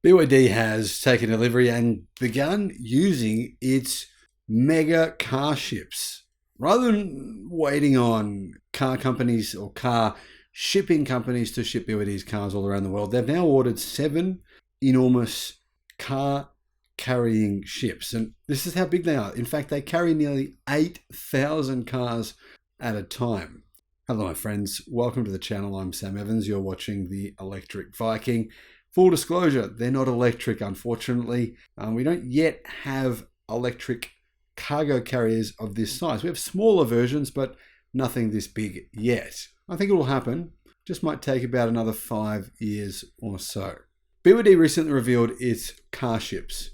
BYD has taken delivery and begun using its mega car ships. Rather than waiting on car companies or car shipping companies to ship BYD's cars all around the world, they've now ordered 7 enormous car carrying ships. And this is how big they are. In fact, they carry nearly 8,000 cars at a time. Hello, my friends. Welcome to the channel. I'm Sam Evans. You're watching the Electric Viking. Full disclosure, they're not electric, unfortunately. We don't yet have electric cargo carriers of this size. We have smaller versions, but nothing this big yet. I think it will happen. Just might take about another 5 years or so. BYD recently revealed its car ships.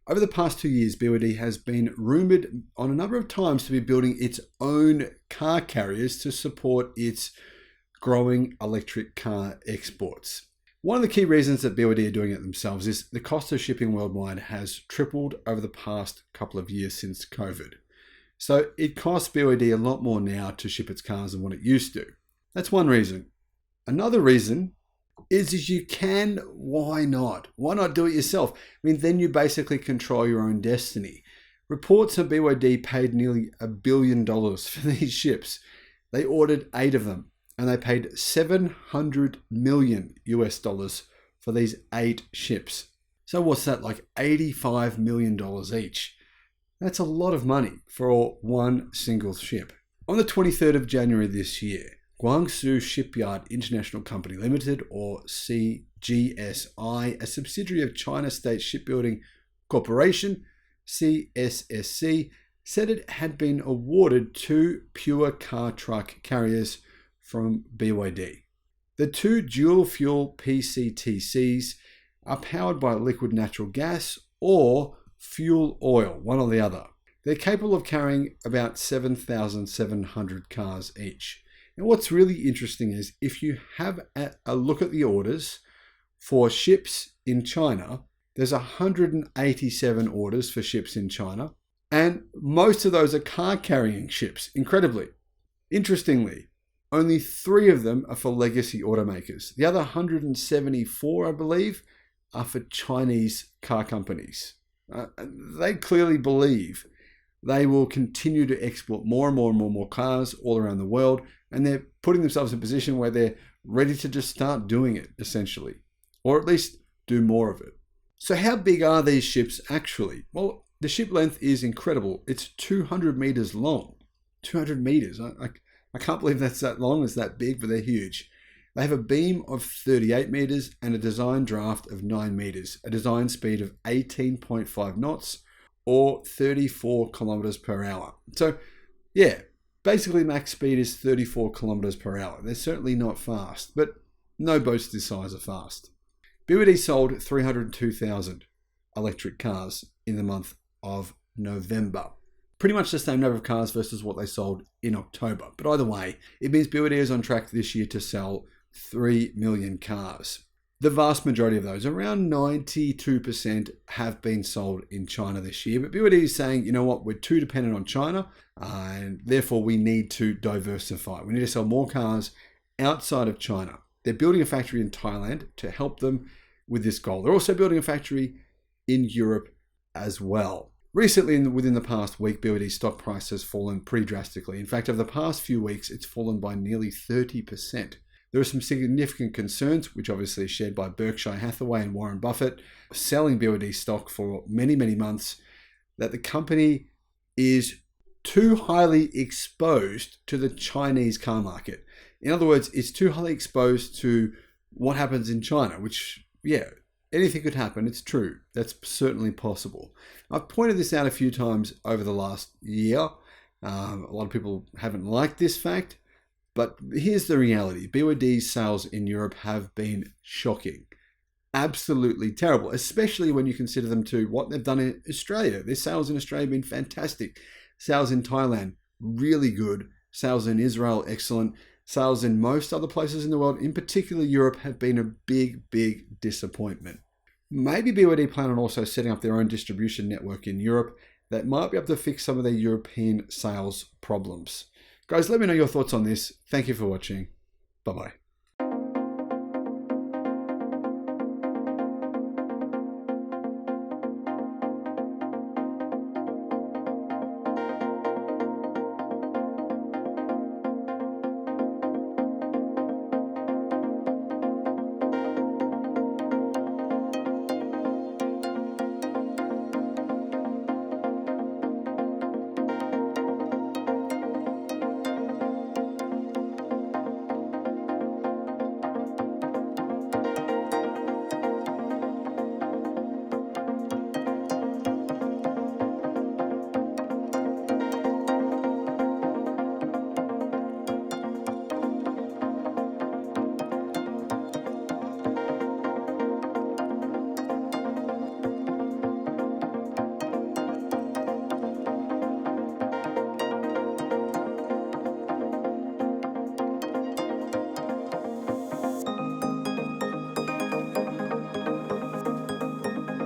Over the past 2 years, BYD has been rumored on a number of times to be building its own car carriers to support its growing electric car exports. One of the key reasons that BYD are doing it themselves is the cost of shipping worldwide has tripled over the past couple of years since COVID. So it costs BYD a lot more now to ship its cars than what it used to. That's one reason. Another reason is you can, why not? Why not do it yourself? I mean, then you basically control your own destiny. Reports of BYD paid nearly $1 billion for these ships. They ordered 8 of them, and they paid $700 million for these 8 ships. So what's that, like $85 million each? That's a lot of money for one single ship. On the 23rd of January this year, Guangzhou Shipyard International Company Limited, or CGSI, a subsidiary of China State Shipbuilding Corporation, CSSC, said it had been awarded 2 pure car truck carriers from BYD. The 2 dual-fuel PCTCs are powered by liquid natural gas or fuel oil, one or the other. They're capable of carrying about 7,700 cars each. And what's really interesting is if you have a look at the orders for ships in China, there's 187 orders for ships in China, and most of those are car carrying ships, incredibly. Interestingly, only 3 of them are for legacy automakers. The other 174, I believe, are for Chinese car companies. They clearly believe they will continue to export more and more cars all around the world, and they're putting themselves in a position where they're ready to just start doing it, essentially, or at least do more of it. So how big are these ships actually? Well, the ship length is incredible. It's 200 meters long. 200 meters. I can't believe that's that long. It's that big, but they're huge. They have a beam of 38 meters and a design draft of 9 meters, a design speed of 18.5 knots or 34 kilometers per hour. So yeah, basically max speed is 34 kilometers per hour. They're certainly not fast, but no boats this size are fast. BYD sold 302,000 electric cars in the month of November. Pretty much the same number of cars versus what they sold in October. But either way, it means BYD is on track this year to sell 3 million cars. The vast majority of those, around 92%, have been sold in China this year. But BYD is saying, you know what, we're too dependent on China, and therefore we need to diversify. We need to sell more cars outside of China. They're building a factory in Thailand to help them with this goal. They're also building a factory in Europe as well. Recently, within the past week, BYD's stock price has fallen pretty drastically. In fact, over the past few weeks, it's fallen by nearly 30%. There are some significant concerns, which obviously is shared by Berkshire Hathaway and Warren Buffett, selling BYD stock for many months, that the company is too highly exposed to the Chinese car market. In other words, it's too highly exposed to what happens in China, which, yeah, anything could happen. It's true. That's certainly possible. I've pointed this out a few times over the last year. A lot of people haven't liked this fact, but here's the reality. BYD's sales in Europe have been shocking. Absolutely terrible, especially when you consider them to what they've done in Australia. Their sales in Australia have been fantastic. Sales in Thailand, really good. Sales in Israel, excellent. Sales in most other places in the world, in particular Europe, have been a big disappointment. Maybe BYD plan on also setting up their own distribution network in Europe that might be able to fix some of their European sales problems. Guys, let me know your thoughts on this. Thank you for watching. Bye-bye.